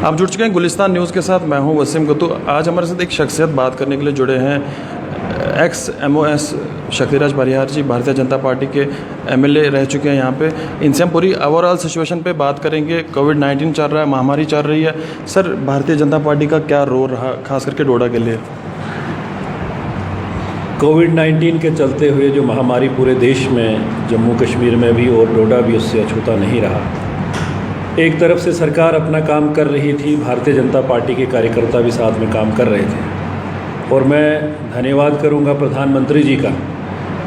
आप जुड़ चुके हैं गुलिस्तान न्यूज़ के साथ। मैं हूं वसीम गुत्तू। आज हमारे साथ एक शख्सियत बात करने के लिए जुड़े हैं। एक्स MOS शक्तिराज परिहार जी भारतीय जनता पार्टी के MLA रह चुके हैं यहाँ पे। इनसे हम पूरी ओवरऑल सिचुएशन पे बात करेंगे। कोविड-19 चल रहा है, महामारी चल रही है। सर, भारतीय जनता पार्टी का क्या रोल रहा खास करके डोडा के लिए? कोविड-19 के चलते हुए जो महामारी पूरे देश में, जम्मू कश्मीर में भी और डोडा भी उससे अछूता नहीं रहा। एक तरफ से सरकार अपना काम कर रही थी, भारतीय जनता पार्टी के कार्यकर्ता भी साथ में काम कर रहे थे। और मैं धन्यवाद करूंगा प्रधानमंत्री जी का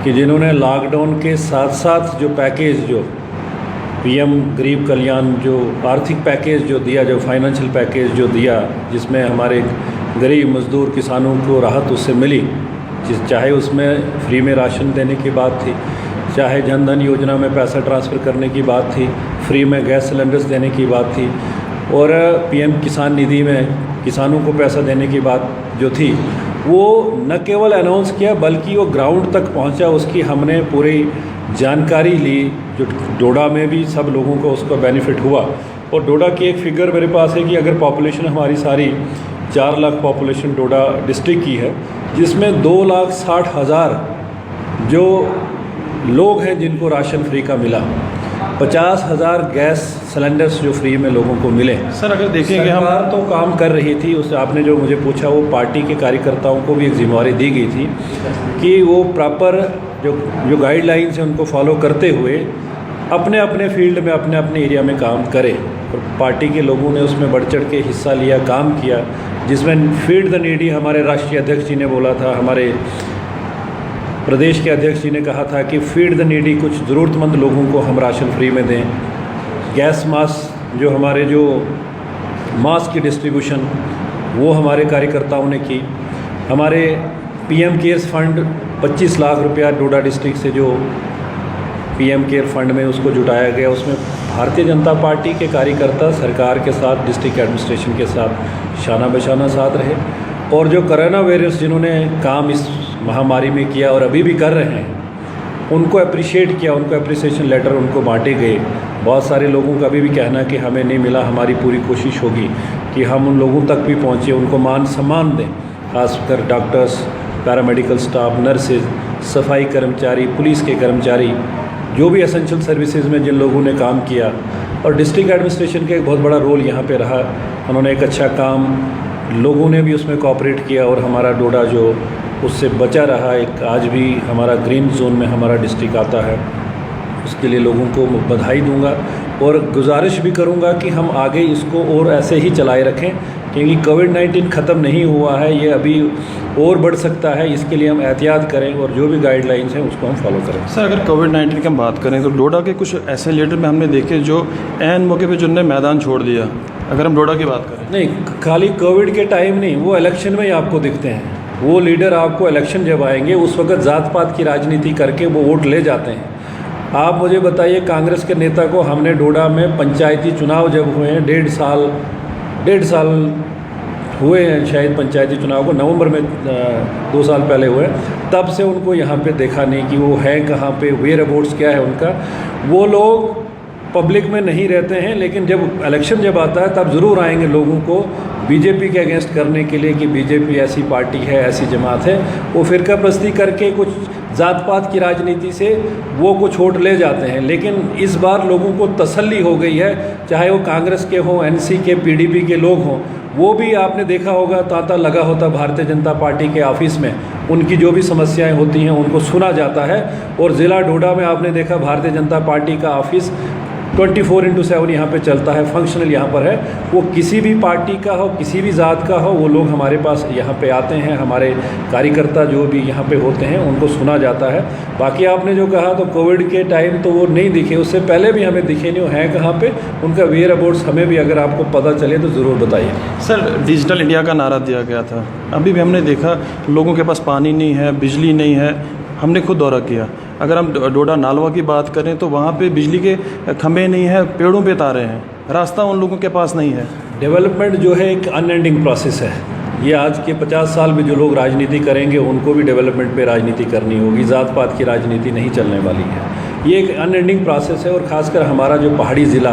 कि जिन्होंने लॉकडाउन के साथ साथ जो पैकेज, जो PM गरीब कल्याण, जो आर्थिक पैकेज जो दिया, जो फाइनेंशियल पैकेज जो दिया, जिसमें हमारे गरीब मजदूर किसानों को राहत उससे मिली, चाहे उसमें फ्री में राशन देने की बात थी, चाहे जन धन योजना में पैसा ट्रांसफ़र करने की बात थी, फ्री में गैस सिलेंडर्स देने की बात थी, और PM किसान निधि में किसानों को पैसा देने की बात जो थी, वो न केवल अनाउंस किया बल्कि वो ग्राउंड तक पहुंचा। उसकी हमने पूरी जानकारी ली, जो डोडा में भी सब लोगों को उसका बेनिफिट हुआ। और डोडा की एक फिगर मेरे पास है कि अगर पॉपुलेशन हमारी सारी 4 लाख पॉपुलेशन डोडा डिस्ट्रिक्ट की है, जिसमें 2,60,000 जो लोग हैं जिनको राशन फ्री का मिला, 50,000 गैस सिलेंडर्स जो फ्री में लोगों को मिले। सर, अगर देखेंगे हम तो काम कर रही थी। उस आपने जो मुझे पूछा, वो पार्टी के कार्यकर्ताओं को भी एक जिम्मेवारी दी गई थी कि वो प्रॉपर जो गाइडलाइंस हैं उनको फॉलो करते हुए अपने अपने फील्ड में, अपने अपने एरिया में काम करें। और पार्टी के लोगों ने उसमें बढ़ चढ़ के हिस्सा लिया, काम किया, जिसमें फीड द नीडी हमारे राष्ट्रीय अध्यक्ष जी ने बोला था, हमारे प्रदेश के अध्यक्ष जी ने कहा था कि फीड द नीडी, कुछ ज़रूरतमंद लोगों को हम राशन फ्री में दें। गैस मास्क, जो हमारे जो मास्क की डिस्ट्रीब्यूशन, वो हमारे कार्यकर्ताओं ने की। हमारे PM केयर्स फंड 25 लाख रुपया डोडा डिस्ट्रिक्ट से जो PM केयर फंड में उसको जुटाया गया, उसमें भारतीय जनता पार्टी के कार्यकर्ता सरकार के साथ, डिस्ट्रिक्ट एडमिनिस्ट्रेशन के साथ शाना बशाना साथ रहे। और जो कोरोना वायरस जिन्होंने काम इस महामारी में किया और अभी भी कर रहे हैं, उनको अप्रिशिएट किया, उनको अप्रिसिएशन लेटर उनको बांटे गए। बहुत सारे लोगों का अभी भी कहना कि हमें नहीं मिला। हमारी पूरी कोशिश होगी कि हम उन लोगों तक भी पहुँचे, उनको मान सम्मान दें, खासकर डॉक्टर्स, पैरामेडिकल स्टाफ, नर्सेज, सफाई कर्मचारी, पुलिस के कर्मचारी, जो भी एसेंशियल सर्विसेज में जिन लोगों ने काम किया। और डिस्ट्रिक्ट एडमिनिस्ट्रेशन का एक बहुत बड़ा रोल यहाँ पे रहा। उन्होंने एक अच्छा काम, लोगों ने भी उसमें कोऑपरेट किया और हमारा डोडा जो उससे बचा रहा, एक आज भी हमारा ग्रीन जोन में हमारा डिस्ट्रिक्ट आता है, उसके लिए लोगों को बधाई दूंगा। और गुजारिश भी करूंगा कि हम आगे इसको और ऐसे ही चलाए रखें, क्योंकि कोविड-19 ख़त्म नहीं हुआ है, ये अभी और बढ़ सकता है। इसके लिए हम एहतियात करें और जो भी गाइडलाइंस हैं उसको हम फॉलो करें। सर, अगर कोविड-19 की हम बात करें तो डोडा के कुछ ऐसे लीडर में हमने देखे जो ऐन मौके पे जिन्होंने मैदान छोड़ दिया। अगर हम डोडा की बात करें, नहीं, खाली कोविड के टाइम नहीं, वो इलेक्शन में ही आपको दिखते हैं। वो लीडर आपको इलेक्शन जब आएंगे, उस वक्त जात पात की राजनीति करके वो वोट ले जाते हैं। आप मुझे बताइए, कांग्रेस के नेता को हमने डोडा में पंचायती चुनाव जब हुए हैं, 1.5 साल हुए हैं शायद पंचायती चुनाव को, नवंबर में 2 साल पहले हुए, तब से उनको यहाँ पे देखा नहीं कि वो है कहाँ पे, वेयर अबाउट्स क्या है उनका। वो लोग पब्लिक में नहीं रहते हैं, लेकिन जब इलेक्शन जब आता है तब ज़रूर आएंगे लोगों को बीजेपी के अगेंस्ट करने के लिए कि बीजेपी ऐसी पार्टी है, ऐसी जमात है। वो फिरका प्रस्ती करके कुछ जात पात की राजनीति से वो कुछ वोट ले जाते हैं। लेकिन इस बार लोगों को तसल्ली हो गई है, चाहे वो कांग्रेस के हों, NC के, PDP के लोग हों, वो भी आपने देखा होगा तांता लगा होता भारतीय जनता पार्टी के ऑफिस में। उनकी जो भी समस्याएं होती हैं उनको सुना जाता है। और ज़िला डोडा में आपने देखा भारतीय जनता पार्टी का ऑफिस 24/7 यहाँ पे चलता है, फंक्शनल यहाँ पर है। वो किसी भी पार्टी का हो, किसी भी ज़ात का हो, वो लोग हमारे पास यहाँ पे आते हैं। हमारे कार्यकर्ता जो भी यहाँ पे होते हैं उनको सुना जाता है। बाकी आपने जो कहा, तो कोविड के टाइम तो वो नहीं दिखे, उससे पहले भी हमें दिखे नहीं। वो हैं कहाँ पे, उनका वेयर अबाउट्स हमें भी अगर आपको पता चले तो ज़रूर बताइए। सर, डिजिटल इंडिया का नारा दिया गया था, अभी भी हमने देखा लोगों के पास पानी नहीं है, बिजली नहीं है। हमने खुद दौरा किया। अगर हम डोडा नालवा की बात करें तो वहाँ पे बिजली के खंभे नहीं है, पेड़ों पे तारे हैं, रास्ता उन लोगों के पास नहीं है। डेवलपमेंट जो है एक अनएंडिंग प्रोसेस है। ये आज के 50 साल में जो लोग राजनीति करेंगे उनको भी डेवलपमेंट पे राजनीति करनी होगी, ज़ात पात की राजनीति नहीं चलने वाली है। ये एक अनएंडिंग प्रोसेस है। और ख़ासकर हमारा जो पहाड़ी ज़िला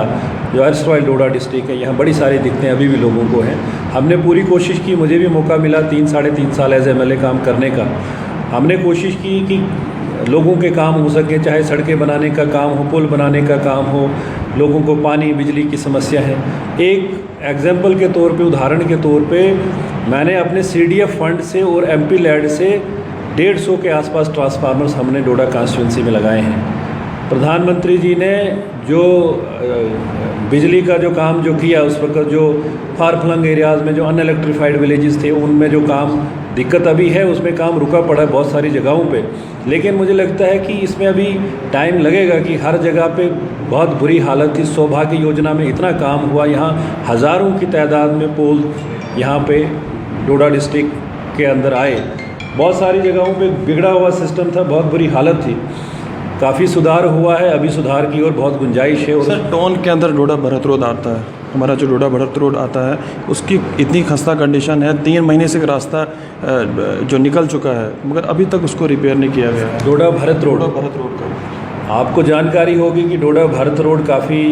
जो अर्स्टवाइल डोडा डिस्ट्रिक्ट है, यहाँ बड़ी सारी दिक्कतें अभी भी लोगों को हैं। हमने पूरी कोशिश की, मुझे भी मौका मिला 3-3.5 साल एज MLA काम करने का। हमने कोशिश की कि लोगों के काम हो सके, चाहे सड़कें बनाने का काम हो, पुल बनाने का काम हो, लोगों को पानी बिजली की समस्या है। एक एग्जाम्पल के तौर पे, उदाहरण के तौर पे, मैंने अपने CDF फंड से और MP लैड से 150 के आसपास ट्रांसफार्मर्स हमने डोडा कॉन्स्टिट्यूंसी में लगाए हैं। प्रधानमंत्री जी ने जो बिजली का जो काम जो किया उस वक्त, जो फार फ्लंग एरियाज़ में जो अनइलेक्ट्रीफाइड विलेजेस थे उनमें जो काम दिक्कत अभी है, उसमें काम रुका पड़ा है बहुत सारी जगहों पे। लेकिन मुझे लगता है कि इसमें अभी टाइम लगेगा कि हर जगह पे बहुत बुरी हालत थी। सौभाग्य योजना में इतना काम हुआ, यहाँ हज़ारों की तादाद में पोल यहाँ पे डोडा डिस्ट्रिक्ट के अंदर आए। बहुत सारी जगहों पे बिगड़ा हुआ सिस्टम था, बहुत बुरी हालत थी। काफ़ी सुधार हुआ है, अभी सुधार की ओर बहुत गुंजाइश है। और सर, टोन के अंदर डोडा भरत रोड आता है, हमारा जो डोडा भरत रोड आता है उसकी इतनी खस्ता कंडीशन है, 3 महीने से रास्ता जो निकल चुका है मगर अभी तक उसको रिपेयर नहीं किया गया है। डोडा भरत रोड का आपको जानकारी होगी कि डोडा भरत रोड काफ़ी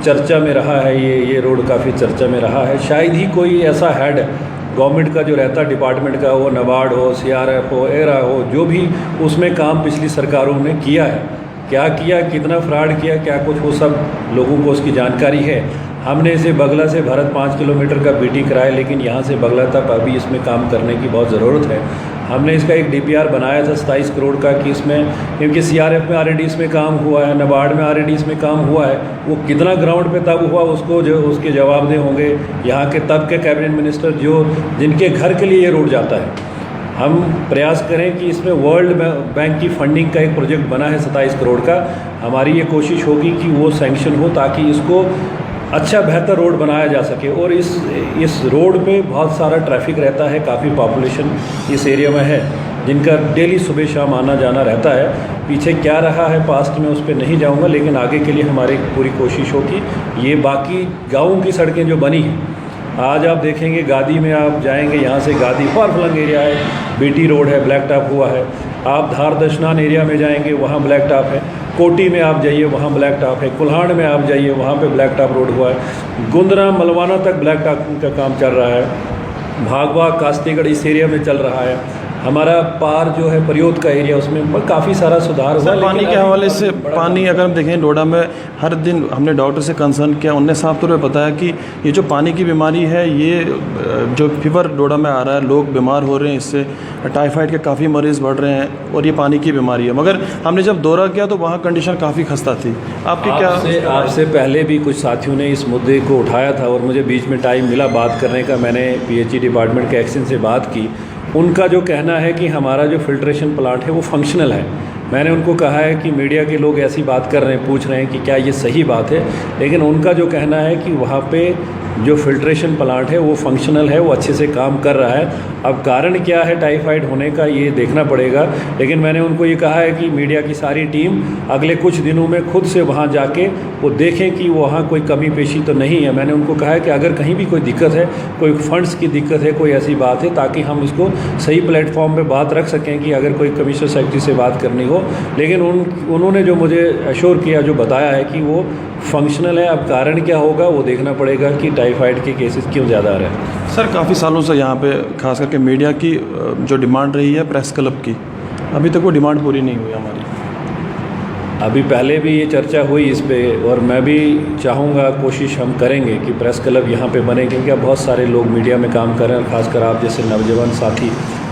चर्चा में रहा है। ये रोड काफ़ी चर्चा में रहा है। शायद ही कोई ऐसा हेड गवर्नमेंट का जो रहता है, डिपार्टमेंट का, वो NABARD हो, CRF हो, ERA हो, जो भी उसमें काम पिछली सरकारों ने किया है, क्या किया, कितना फ्रॉड किया, क्या कुछ, वो सब लोगों को उसकी जानकारी है। हमने इसे बगला से भारत 5 किलोमीटर का BT कराया, लेकिन यहाँ से बगला तक अभी इसमें काम करने की बहुत ज़रूरत है। हमने इसका एक DPR बनाया था 27 करोड़ का कि इसमें, क्योंकि CRF में ऑलरेडी इसमें काम हुआ है, NABARD में ऑलरेडी इसमें काम हुआ है। वो कितना ग्राउंड पे तब हुआ उसको जो उसके जवाबदेह होंगे यहाँ के तब के कैबिनेट मिनिस्टर जो जिनके घर के लिए ये रोड जाता है। हम प्रयास करें कि इसमें वर्ल्ड बैंक की फंडिंग का एक प्रोजेक्ट बना है 27 करोड़ का। हमारी ये कोशिश होगी कि वो सैंक्शन हो ताकि इसको अच्छा बेहतर रोड बनाया जा सके। और इस रोड पे बहुत सारा ट्रैफिक रहता है, काफ़ी पॉपुलेशन इस एरिया में है जिनका डेली सुबह शाम आना जाना रहता है। पीछे क्या रहा है पास्ट में उस पर नहीं जाऊंगा, लेकिन आगे के लिए हमारी पूरी कोशिश हो कि ये बाकी गाँवों की सड़कें जो बनी हैं, आज आप देखेंगे गादी में आप जाएंगे, यहाँ से गादी फार फ्लंग एरिया है, BT रोड है, ब्लैक टॉप हुआ है। आप धार दशनान एरिया में जाएंगे, वहाँ ब्लैक टॉप है। कोटी में आप जाइए, वहाँ ब्लैक टॉप है। कुल्हाड़ में आप जाइए, वहाँ पे ब्लैक टॉप रोड हुआ है। गुंदरा मलवाना तक ब्लैक टॉप का काम चल रहा है। भागवा कास्तीगढ़ इस एरिया में चल रहा है। हमारा पार जो है परियोत का एरिया, उसमें काफ़ी सारा सुधार हुआ। पानी के हवाले से, पानी अगर हम देखें डोडा में हर दिन हमने डॉक्टर से कंसर्न किया, उनने साफ तौर पे बताया कि ये जो पानी की बीमारी है, ये जो फीवर डोडा में आ रहा है, लोग बीमार हो रहे हैं, इससे टाइफाइड के काफ़ी मरीज़ बढ़ रहे हैं और ये पानी की बीमारी है। मगर हमने जब दौरा किया तो वहाँ कंडीशन काफ़ी खस्ता थी। आपके क्या आपसे पहले भी कुछ साथियों ने इस मुद्दे को उठाया था और मुझे बीच में टाइम मिला बात करने का। मैंने PHE डिपार्टमेंट के एक्शन से बात की। उनका जो कहना है कि हमारा जो फिल्ट्रेशन प्लांट है वो फंक्शनल है। मैंने उनको कहा है कि मीडिया के लोग ऐसी बात कर रहे हैं, पूछ रहे हैं कि क्या ये सही बात है, लेकिन उनका जो कहना है कि वहाँ पे जो फिल्ट्रेशन प्लांट है वो फंक्शनल है, वो अच्छे से काम कर रहा है। अब कारण क्या है टाइफाइड होने का ये देखना पड़ेगा, लेकिन मैंने उनको ये कहा है कि मीडिया की सारी टीम अगले कुछ दिनों में खुद से वहाँ जाके वो देखें कि वहाँ कोई कमी पेशी तो नहीं है। मैंने उनको कहा है कि अगर कहीं भी कोई दिक्कत है, कोई फंड्स की दिक्कत है, कोई ऐसी बात है, ताकि हम इसको सही प्लेटफॉर्म पे बात रख सकें कि अगर कोई कमिश्नर सेक्रेटरी से बात करनी हो। लेकिन उन्होंने जो मुझे एश्योर किया, जो बताया है कि वो फंक्शनल है। अब कारण क्या होगा वो देखना पड़ेगा कि टाइफाइड के केसेस क्यों ज़्यादा आ रहे हैं। सर, काफ़ी सालों से यहाँ पे खास करके मीडिया की जो डिमांड रही है प्रेस क्लब की, अभी तक वो डिमांड पूरी नहीं हुई हमारी। अभी पहले भी ये चर्चा हुई इस पे, और मैं भी चाहूँगा, कोशिश हम करेंगे कि प्रेस क्लब यहाँ पे बने, क्योंकि अब बहुत सारे लोग मीडिया में काम कर रहे हैं, खासकर आप जैसे नौजवान साथी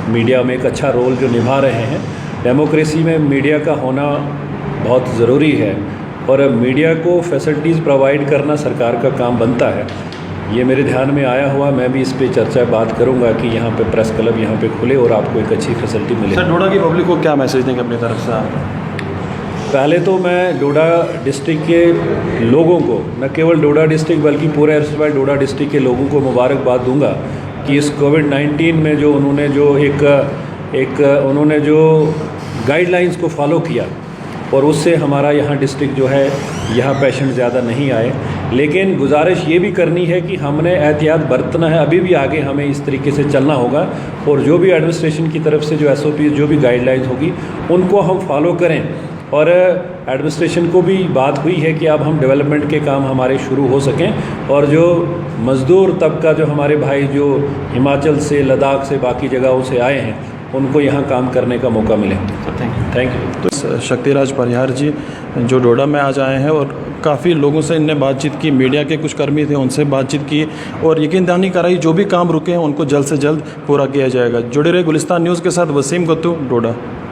मीडिया में एक अच्छा रोल जो निभा रहे हैं। डेमोक्रेसी में मीडिया का होना बहुत ज़रूरी है और मीडिया को फैसिलिटीज़ प्रोवाइड करना सरकार का काम बनता है। ये मेरे ध्यान में आया हुआ, मैं भी इस पे चर्चा बात करूंगा कि यहाँ पे प्रेस क्लब यहाँ पे खुले और आपको एक अच्छी फैसिलिटी मिले। सर, डोडा की पब्लिक को क्या मैसेज देंगे अपनी तरफ से आप? पहले तो मैं डोडा डिस्ट्रिक्ट के लोगों को, न केवल डोडा डिस्ट्रिक्ट बल्कि पूरे अर्स्टवाइल डोडा डिस्ट्रिक्ट के लोगों को मुबारकबाद दूंगा कि इस कोविड-19 में जो उन्होंने जो गाइडलाइंस को फॉलो किया और उससे हमारा यहाँ डिस्ट्रिक्ट जो है, यहाँ पेशेंट ज़्यादा नहीं आए। लेकिन गुजारिश ये भी करनी है कि हमने एहतियात बरतना है, अभी भी आगे हमें इस तरीके से चलना होगा और जो भी एडमिनिस्ट्रेशन की तरफ से जो SOP, जो भी गाइडलाइंस होगी उनको हम फॉलो करें। और एडमिनिस्ट्रेशन को भी बात हुई है कि अब हम डेवलपमेंट के काम हमारे शुरू हो सकें और जो मज़दूर तबका जो हमारे भाई जो हिमाचल से, लद्दाख से, बाकी जगहों से आए हैं, उनको यहाँ काम करने का मौका मिले। Thank you. तो शक्तिराज परिहार जी जो डोडा में आज आए हैं और काफ़ी लोगों से इनने बातचीत की, मीडिया के कुछ कर्मी थे उनसे बातचीत की और यकीन दहानी कराई जो भी काम रुके हैं उनको जल्द से जल्द पूरा किया जाएगा। जुड़े रहे गुलिस्तान न्यूज़ के साथ, वसीम गत्तू, डोडा।